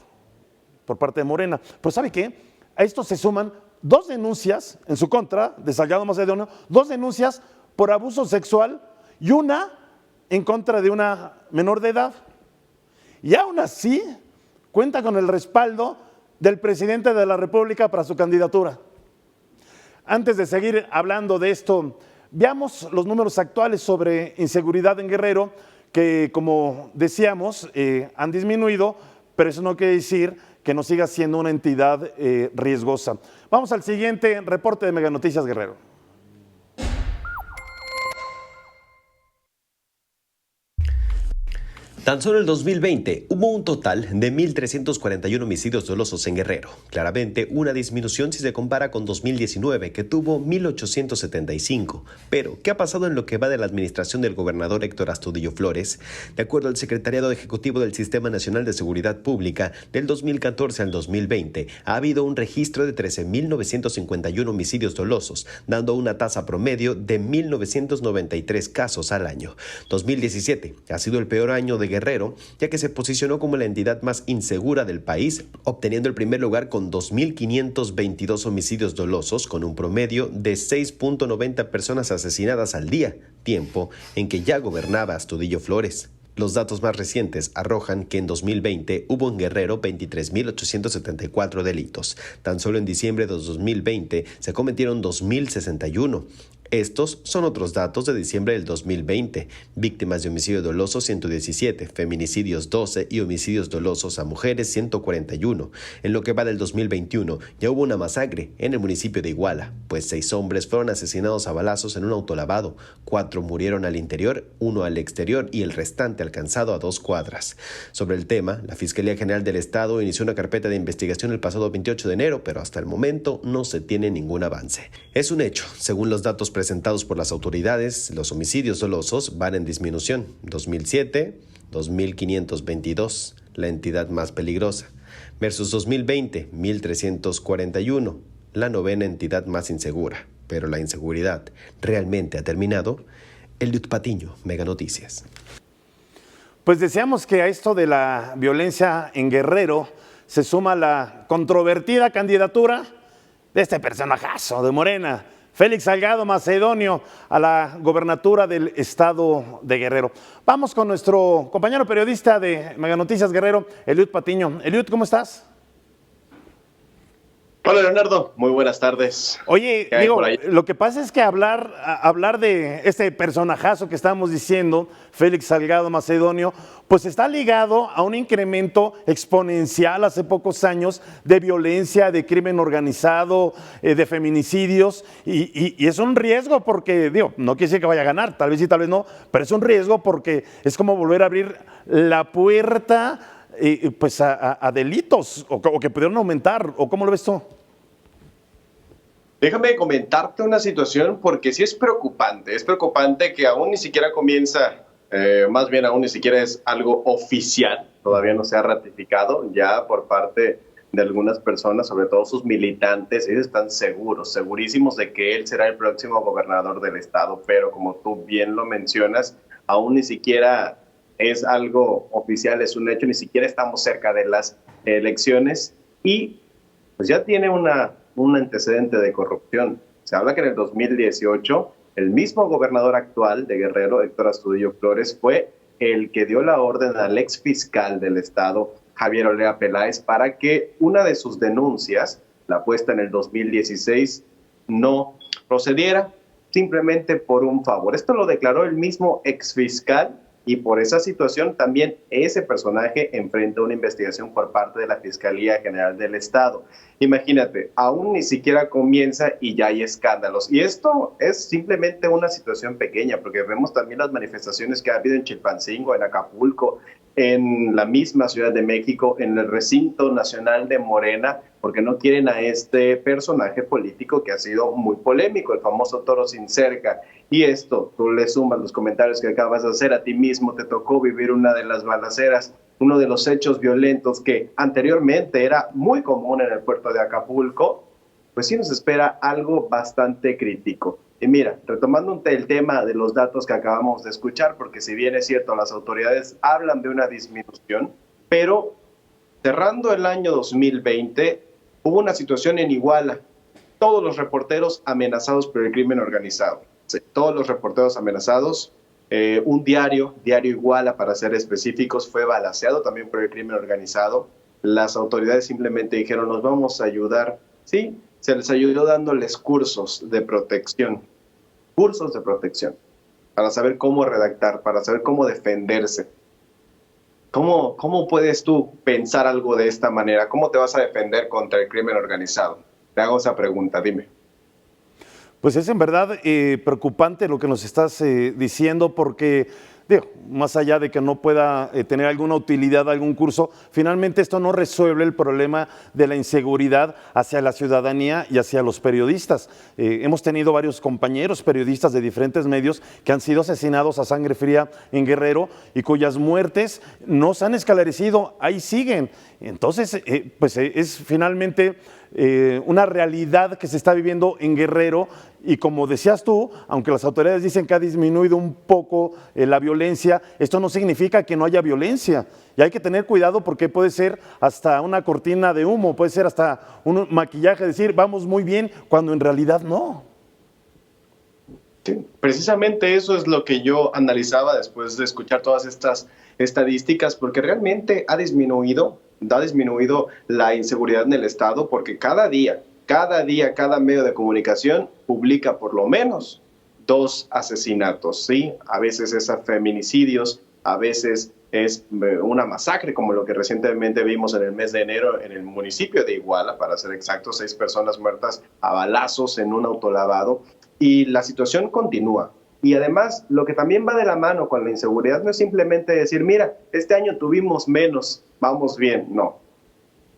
por parte de Morena. Pero ¿sabe qué? A esto se suman 2 denuncias en su contra de Salgado Macedonio, 2 denuncias por abuso sexual y una en contra de una menor de edad. Y aún así cuenta con el respaldo del presidente de la República para su candidatura. Antes de seguir hablando de esto, veamos los números actuales sobre inseguridad en Guerrero, que como decíamos han disminuido, pero eso no quiere decir que no siga siendo una entidad riesgosa. Vamos al siguiente reporte de Mega Noticias Guerrero. Tan solo en 2020 hubo un total de 1.341 homicidios dolosos en Guerrero, claramente una disminución si se compara con 2019, que tuvo 1.875. Pero, ¿qué ha pasado en lo que va de la administración del gobernador Héctor Astudillo Flores? De acuerdo al Secretariado Ejecutivo del Sistema Nacional de Seguridad Pública, del 2014 al 2020 ha habido un registro de 13.951 homicidios dolosos, dando una tasa promedio de 1.993 casos al año. 2017 ha sido el peor año de Guerrero, ya que se posicionó como la entidad más insegura del país, obteniendo el primer lugar con 2.522 homicidios dolosos, con un promedio de 6.90 personas asesinadas al día, tiempo en que ya gobernaba Astudillo Flores. Los datos más recientes arrojan que en 2020 hubo en Guerrero 23.874 delitos. Tan solo en diciembre de 2020 se cometieron 2.061. Estos son otros datos de diciembre del 2020. Víctimas de homicidio doloso 117, feminicidios 12 y homicidios dolosos a mujeres 141. En lo que va del 2021 ya hubo una masacre en el municipio de Iguala, pues 6 hombres fueron asesinados a balazos en un autolavado. 4 murieron al interior, 1 al exterior y el restante alcanzado a 2 cuadras. Sobre el tema, la Fiscalía General del Estado inició una carpeta de investigación el pasado 28 de enero, pero hasta el momento no se tiene ningún avance. Es un hecho, según los datos presentados presentados por las autoridades, los homicidios dolosos van en disminución. 2007, 2.522, la entidad más peligrosa, versus 2020, 1.341, la novena entidad más insegura. Pero la inseguridad realmente ha terminado. Eliud Patiño, Mega Noticias. Pues deseamos que a esto de la violencia en Guerrero se suma la controvertida candidatura de este personajazo de Morena, Félix Salgado Macedonio, a la gobernatura del estado de Guerrero. Vamos con nuestro compañero periodista de Mega Noticias Guerrero, Eliud Patiño. Eliud, ¿cómo estás? Hola Leonardo, muy buenas tardes. Oye, digo, lo que pasa es que hablar de este personajazo que estamos diciendo, Félix Salgado Macedonio, pues está ligado a un incremento exponencial hace pocos años de violencia, de crimen organizado, de feminicidios, y es un riesgo porque, digo, no quiere decir que vaya a ganar, tal vez sí, tal vez no, pero es un riesgo porque es como volver a abrir la puerta pues a delitos o que pudieron aumentar, ¿o cómo lo ves tú? Déjame comentarte una situación porque sí es preocupante que aún ni siquiera comienza, más bien aún ni siquiera es algo oficial, todavía no se ha ratificado ya por parte de algunas personas, sobre todo sus militantes. Ellos están segurísimos de que él será el próximo gobernador del estado, pero como tú bien lo mencionas, aún ni siquiera es algo oficial, es un hecho, ni siquiera estamos cerca de las elecciones y pues ya tiene un antecedente de corrupción. Se habla que en el 2018 el mismo gobernador actual de Guerrero, Héctor Astudillo Flores, fue el que dio la orden al ex fiscal del estado, Javier Olea Peláez, para que una de sus denuncias, la puesta en el 2016, no procediera simplemente por un favor. Esto lo declaró el mismo ex fiscal y por esa situación también ese personaje enfrenta una investigación por parte de la Fiscalía General del Estado. Imagínate, aún ni siquiera comienza y ya hay escándalos. Y esto es simplemente una situación pequeña, porque vemos también las manifestaciones que ha habido en Chilpancingo, en Acapulco, en la misma Ciudad de México, en el recinto nacional de Morena, porque no quieren a este personaje político que ha sido muy polémico, el famoso toro sin cerca. Y esto, tú le sumas los comentarios que acabas de hacer, a ti mismo te tocó vivir una de las balaceras, uno de los hechos violentos que anteriormente era muy común en el puerto de Acapulco, pues sí nos espera algo bastante crítico. Y mira, retomando el tema de los datos que acabamos de escuchar, porque si bien es cierto, las autoridades hablan de una disminución, pero cerrando el año 2020, hubo una situación en Iguala, todos los reporteros amenazados por el crimen organizado. Sí, todos los reporteros amenazados, un diario Iguala para ser específicos, fue balaceado también por el crimen organizado. Las autoridades simplemente dijeron, nos vamos a ayudar. Sí, se les ayudó dándoles cursos de protección para saber cómo redactar, para saber cómo defenderse. ¿Cómo puedes tú pensar algo de esta manera? ¿Cómo te vas a defender contra el crimen organizado? Te hago esa pregunta, dime. Pues es en verdad preocupante lo que nos estás diciendo porque, digo, más allá de que no pueda tener alguna utilidad algún curso, finalmente esto no resuelve el problema de la inseguridad hacia la ciudadanía y hacia los periodistas. Hemos tenido varios compañeros periodistas de diferentes medios que han sido asesinados a sangre fría en Guerrero y cuyas muertes no se han esclarecido, ahí siguen. Entonces, pues es finalmente una realidad que se está viviendo en Guerrero y como decías tú, aunque las autoridades dicen que ha disminuido un poco la violencia, esto no significa que no haya violencia y hay que tener cuidado porque puede ser hasta una cortina de humo, puede ser hasta un maquillaje, decir vamos muy bien cuando en realidad no. Sí, precisamente eso es lo que yo analizaba después de escuchar todas estas estadísticas, porque realmente ha disminuido la inseguridad en el estado, porque cada día, cada medio de comunicación publica por lo menos 2 asesinatos, ¿sí? A veces es a feminicidios, a veces es una masacre, como lo que recientemente vimos en el mes de enero en el municipio de Iguala, para ser exactos, 6 personas muertas a balazos en un autolavado, y la situación continúa. Y además, lo que también va de la mano con la inseguridad no es simplemente decir, mira, este año tuvimos menos, vamos bien, no.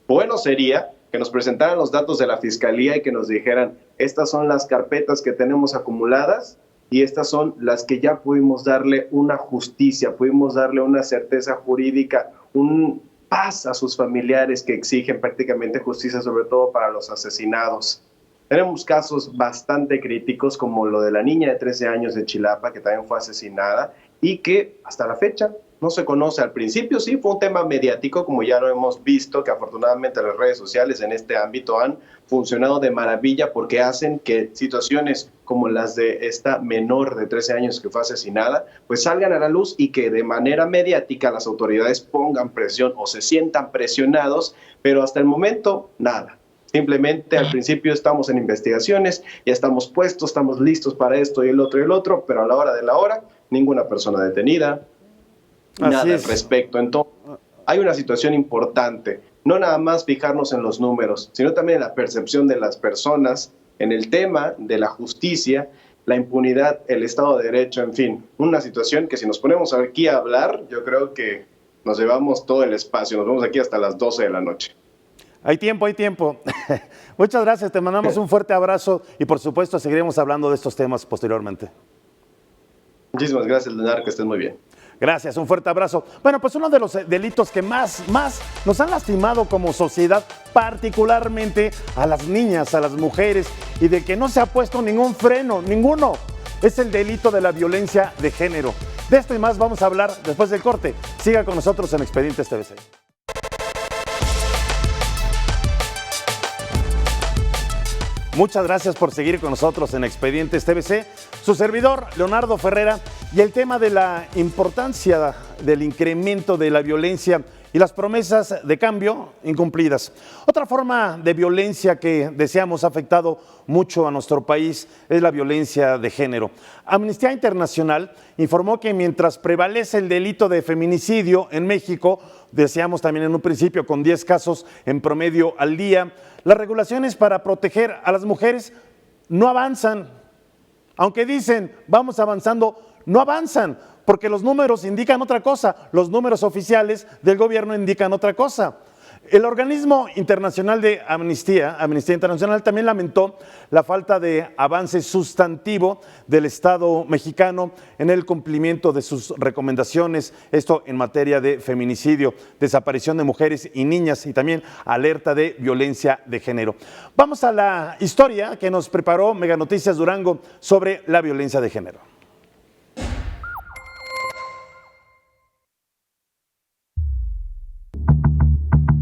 Bueno sería que nos presentaran los datos de la Fiscalía y que nos dijeran, estas son las carpetas que tenemos acumuladas y estas son las que ya pudimos darle una justicia, pudimos darle una certeza jurídica, un paz a sus familiares que exigen prácticamente justicia, sobre todo para los asesinados. Tenemos casos bastante críticos como lo de la niña de 13 años de Chilapa, que también fue asesinada y que hasta la fecha no se conoce. Al principio sí fue un tema mediático, como ya lo hemos visto, que afortunadamente las redes sociales en este ámbito han funcionado de maravilla porque hacen que situaciones como las de esta menor de 13 años que fue asesinada, pues salgan a la luz y que de manera mediática las autoridades pongan presión o se sientan presionados, pero hasta el momento nada. Simplemente al principio estamos en investigaciones, ya estamos puestos, estamos listos para esto y el otro, pero a la hora de la hora, ninguna persona detenida, nada al respecto. Entonces, hay una situación importante, no nada más fijarnos en los números, sino también en la percepción de las personas, en el tema de la justicia, la impunidad, el Estado de Derecho, en fin, una situación que si nos ponemos aquí a hablar, yo creo que nos llevamos todo el espacio, nos vemos aquí hasta las 12 de la noche. Hay tiempo, hay tiempo. Muchas gracias, te mandamos un fuerte abrazo y por supuesto seguiremos hablando de estos temas posteriormente. Muchísimas gracias, Leonardo, que estés muy bien. Gracias, un fuerte abrazo. Bueno, pues uno de los delitos que más nos han lastimado como sociedad, particularmente a las niñas, a las mujeres, y de que no se ha puesto ningún freno, ninguno, es el delito de la violencia de género. De esto y más vamos a hablar después del corte. Siga con nosotros en Expedientes TVC. Muchas gracias por seguir con nosotros en Expedientes TVC. Su servidor, Leonardo Ferrera, y el tema de la importancia del incremento de la violencia y las promesas de cambio incumplidas. Otra forma de violencia que deseamos ha afectado mucho a nuestro país es la violencia de género. Amnistía Internacional informó que mientras prevalece el delito de feminicidio en México, decíamos también en un principio con 10 casos en promedio al día, las regulaciones para proteger a las mujeres no avanzan. Aunque dicen, vamos avanzando, no avanzan, porque los números indican otra cosa, los números oficiales del gobierno indican otra cosa. El organismo internacional de Amnistía Internacional, también lamentó la falta de avance sustantivo del Estado mexicano en el cumplimiento de sus recomendaciones, esto en materia de feminicidio, desaparición de mujeres y niñas y también alerta de violencia de género. Vamos a la historia que nos preparó Mega Noticias Durango sobre la violencia de género.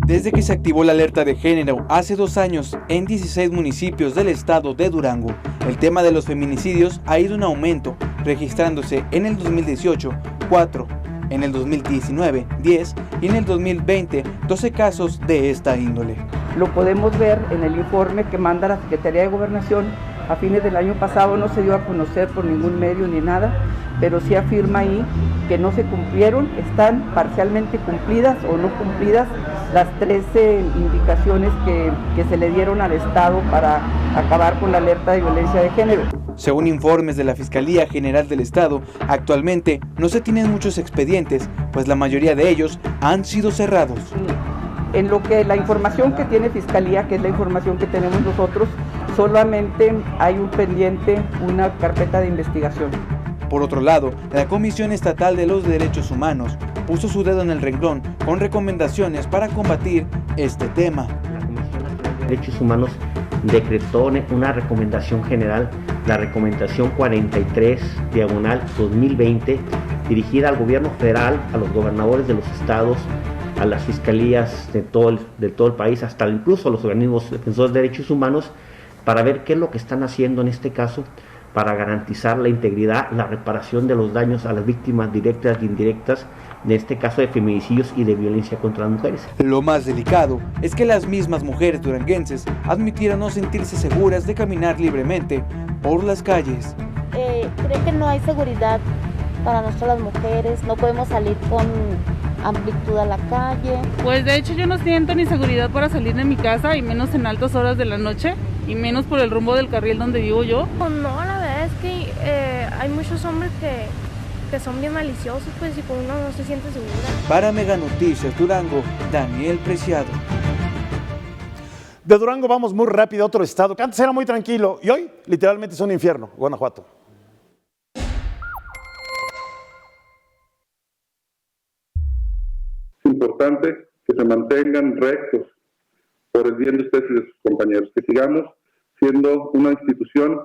Desde que se activó la alerta de género hace 2 años en 16 municipios del estado de Durango, el tema de los feminicidios ha ido en aumento, registrándose en el 2018 4, en el 2019 10 y en el 2020 12 casos de esta índole. Lo podemos ver en el informe que manda la Secretaría de Gobernación. A fines del año pasado no se dio a conocer por ningún medio ni nada, pero sí afirma ahí que no se cumplieron, están parcialmente cumplidas o no cumplidas las 13 indicaciones que se le dieron al Estado para acabar con la alerta de violencia de género. Según informes de la Fiscalía General del Estado, actualmente no se tienen muchos expedientes, pues la mayoría de ellos han sido cerrados. En lo que la información que tiene Fiscalía, que es la información que tenemos nosotros, solamente hay un pendiente, una carpeta de investigación. Por otro lado, la Comisión Estatal de los Derechos Humanos puso su dedo en el renglón con recomendaciones para combatir este tema. La Comisión Nacional de Derechos Humanos decretó una recomendación general, la recomendación 43/2020, dirigida al gobierno federal, a los gobernadores de los estados, a las fiscalías de todo el país, hasta incluso a los organismos defensores de derechos humanos, para ver qué es lo que están haciendo en este caso para garantizar la integridad, la reparación de los daños a las víctimas directas e indirectas, en este caso de feminicidios y de violencia contra las mujeres. Lo más delicado es que las mismas mujeres duranguenses admitieron no sentirse seguras de caminar libremente por las calles. Creo que no hay seguridad para nosotras las mujeres, no podemos salir con amplitud a la calle. Pues de hecho yo no siento ni seguridad para salir de mi casa y menos en altas horas de la noche y menos por el rumbo del carril donde vivo yo. No, la verdad es que hay muchos hombres que son bien maliciosos, pues, y con uno no se siente segura. Para Mega Noticias Durango, Daniel Preciado. De Durango vamos muy rápido a otro estado que antes era muy tranquilo y hoy literalmente es un infierno, Guanajuato. Es importante que se mantengan rectos por el bien de ustedes y de sus compañeros, que sigamos siendo una institución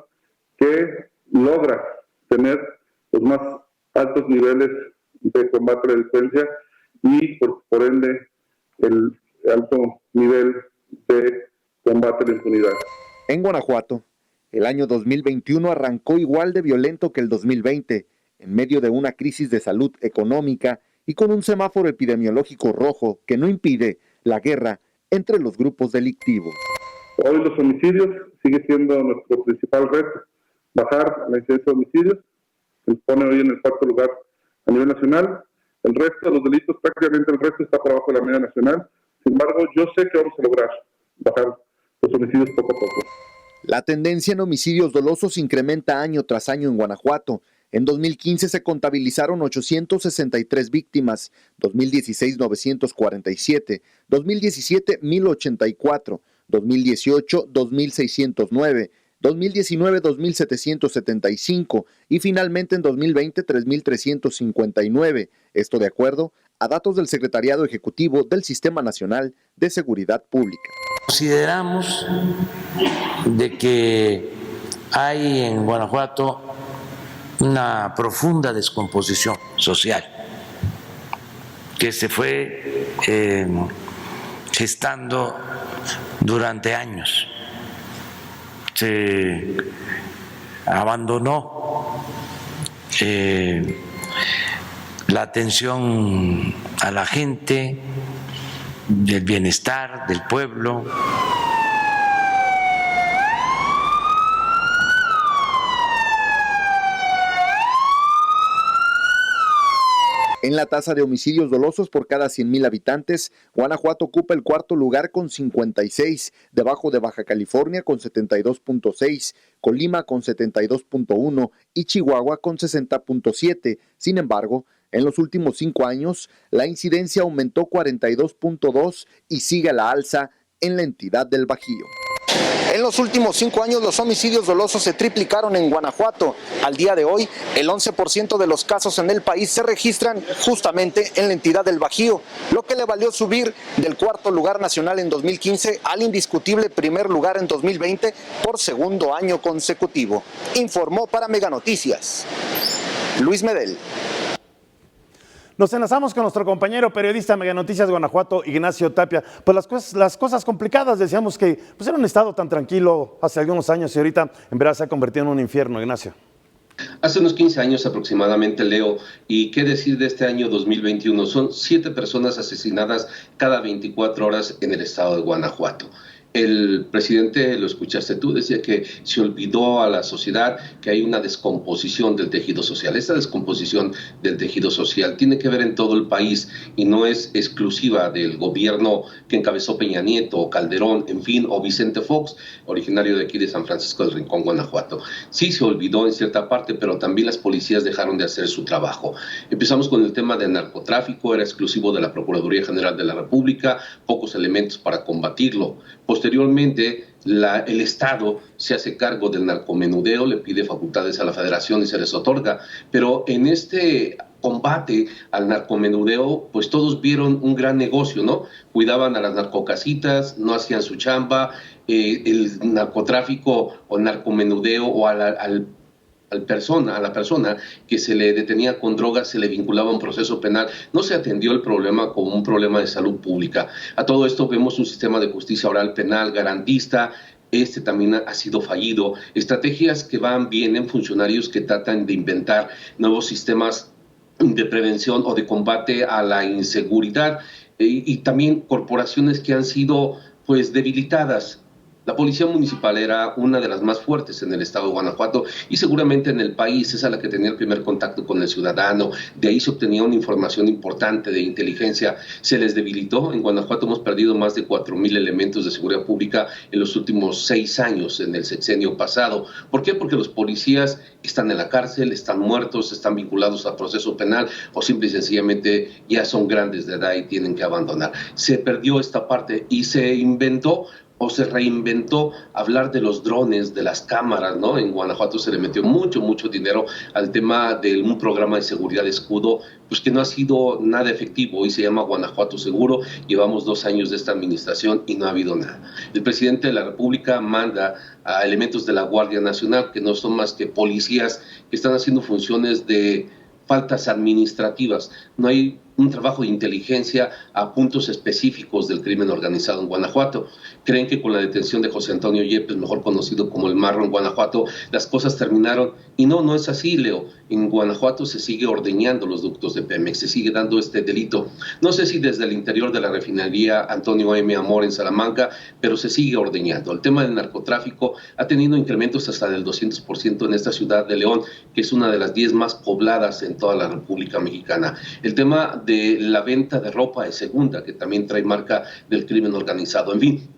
que logra tener los más altos niveles de combate a la delincuencia y por ende el alto nivel de combate a la impunidad. En Guanajuato, el año 2021 arrancó igual de violento que el 2020, en medio de una crisis de salud económica y con un semáforo epidemiológico rojo que no impide la guerra entre los grupos delictivos. Hoy los homicidios sigue siendo nuestro principal reto. Bajar la incidencia de homicidios, se pone hoy en el 4º lugar a nivel nacional. El resto de los delitos, prácticamente el resto está por abajo de la media nacional. Sin embargo, yo sé que vamos a lograr bajar los homicidios poco a poco. La tendencia en homicidios dolosos incrementa año tras año en Guanajuato. En 2015 se contabilizaron 863 víctimas, 2016 947, 2017 1084, 2018 2609, 2019 2775 y finalmente en 2020 3359. Esto de acuerdo a datos del Secretariado Ejecutivo del Sistema Nacional de Seguridad Pública. Consideramos de que hay en Guanajuato una profunda descomposición social que se fue gestando durante años. Se abandonó la atención a la gente, del bienestar del pueblo. En la tasa de homicidios dolosos por cada 100,000 habitantes, Guanajuato ocupa el 4º lugar con 56, debajo de Baja California con 72.6, Colima con 72.1 y Chihuahua con 60.7. Sin embargo, en los últimos 5 años, la incidencia aumentó 42.2 y sigue a la alza en la entidad del Bajío. En los últimos 5 años, los homicidios dolosos se triplicaron en Guanajuato. Al día de hoy, el 11% de los casos en el país se registran justamente en la entidad del Bajío, lo que le valió subir del 4º lugar nacional en 2015 al indiscutible primer lugar en 2020 por segundo año consecutivo. Informó para Mega Noticias Luis Medel. Nos enlazamos con nuestro compañero periodista Mega Noticias Guanajuato, Ignacio Tapia. Pues las cosas complicadas, decíamos que pues era un estado tan tranquilo hace algunos años y ahorita en verdad se ha convertido en un infierno, Ignacio. Hace unos 15 años aproximadamente, Leo, y qué decir de este año 2021, son 7 personas asesinadas cada 24 horas en el estado de Guanajuato. El presidente, lo escuchaste tú, decía que se olvidó a la sociedad que hay una descomposición del tejido social. Esta descomposición del tejido social tiene que ver en todo el país y no es exclusiva del gobierno que encabezó Peña Nieto o Calderón, en fin, o Vicente Fox, originario de aquí de San Francisco del Rincón, Guanajuato. Sí se olvidó en cierta parte, pero también las policías dejaron de hacer su trabajo. Empezamos con el tema del narcotráfico, era exclusivo de la Procuraduría General de la República, pocos elementos para combatirlo. Posteriormente, el Estado se hace cargo del narcomenudeo, le pide facultades a la Federación y se les otorga, pero en este combate al narcomenudeo, pues todos vieron un gran negocio, ¿no? Cuidaban a las narcocasitas, no hacían su chamba, el narcotráfico o narcomenudeo o a la persona que se le detenía con drogas, se le vinculaba a un proceso penal, no se atendió el problema como un problema de salud pública. A todo esto vemos un sistema de justicia oral penal garantista, también ha sido fallido, estrategias que van bien en funcionarios que tratan de inventar nuevos sistemas de prevención o de combate a la inseguridad y también corporaciones que han sido pues debilitadas. La policía municipal era una de las más fuertes en el estado de Guanajuato y seguramente en el país, es a la que tenía el primer contacto con el ciudadano, de ahí se obtenía una información importante de inteligencia, se les debilitó. En Guanajuato hemos perdido más de 4,000 elementos de seguridad pública en los últimos 6 años, en el sexenio pasado. ¿Por qué? Porque los policías están en la cárcel, están muertos, están vinculados al proceso penal o simple y sencillamente ya son grandes de edad y tienen que abandonar. Se perdió esta parte y se inventó o se reinventó hablar de los drones, de las cámaras, ¿no? En Guanajuato se le metió mucho dinero al tema de un programa de seguridad escudo, pues que no ha sido nada efectivo. Hoy se llama Guanajuato Seguro, llevamos 2 años de esta administración y no ha habido nada. El presidente de la República manda a elementos de la Guardia Nacional, que no son más que policías que están haciendo funciones de faltas administrativas. No hay un trabajo de inteligencia a puntos específicos del crimen organizado en Guanajuato. Creen que con la detención de José Antonio Yepes, mejor conocido como el Marro en Guanajuato, las cosas terminaron. Y no es así, Leo. En Guanajuato se sigue ordeñando los ductos de Pemex, se sigue dando este delito. No sé si desde el interior de la refinería Antonio M. Amor en Salamanca, pero se sigue ordeñando. El tema del narcotráfico ha tenido incrementos hasta del 200% en esta ciudad de León, que es una de las 10 más pobladas en toda la República Mexicana. El tema de la venta de ropa de segunda, que también trae marca del crimen organizado. En fin,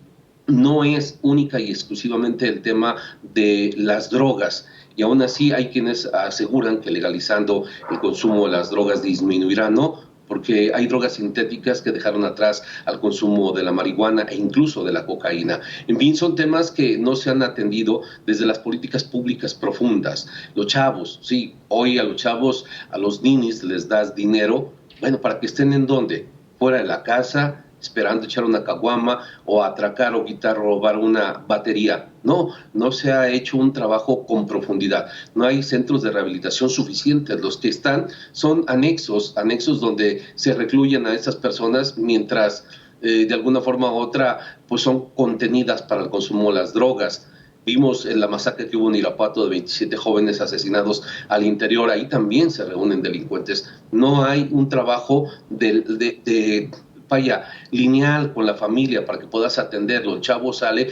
no es única y exclusivamente el tema de las drogas. Y aún así hay quienes aseguran que legalizando el consumo de las drogas disminuirá, ¿no? Porque hay drogas sintéticas que dejaron atrás al consumo de la marihuana e incluso de la cocaína. En fin, son temas que no se han atendido desde las políticas públicas profundas. Los chavos, sí, hoy a los chavos, a los ninis les das dinero, bueno, ¿para que estén en dónde? Fuera de la casa, esperando echar una caguama o atracar o quitar o robar una batería. No se ha hecho un trabajo con profundidad. No hay centros de rehabilitación suficientes. Los que están son anexos donde se recluyen a estas personas mientras de alguna forma u otra pues son contenidas para el consumo de las drogas. Vimos en la masacre que hubo en Irapuato de 27 jóvenes asesinados al interior. Ahí también se reúnen delincuentes. No hay un trabajo lineal con la familia para que puedas atenderlo. El chavo sale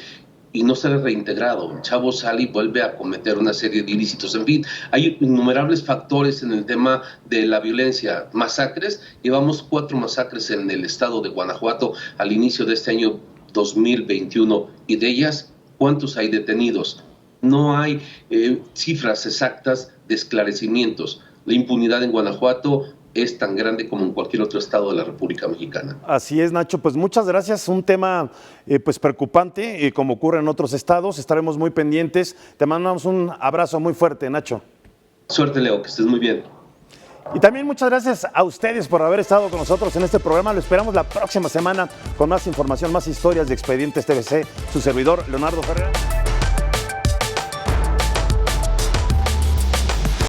y no sale reintegrado. El chavo sale y vuelve a cometer una serie de ilícitos. En fin, hay innumerables factores en el tema de la violencia. Masacres, llevamos 4 masacres en el estado de Guanajuato al inicio de este año 2021 y de ellas, ¿cuántos hay detenidos? No hay cifras exactas de esclarecimientos. La impunidad en Guanajuato es tan grande como en cualquier otro estado de la República Mexicana. Así es, Nacho, pues muchas gracias. Un tema pues preocupante, como ocurre en otros estados. Estaremos muy pendientes. Te mandamos un abrazo muy fuerte, Nacho. Suerte, Leo, que estés muy bien. Y también muchas gracias a ustedes por haber estado con nosotros en este programa. Lo esperamos la próxima semana con más información, más historias de Expedientes TVC. Su servidor, Leonardo Ferrer.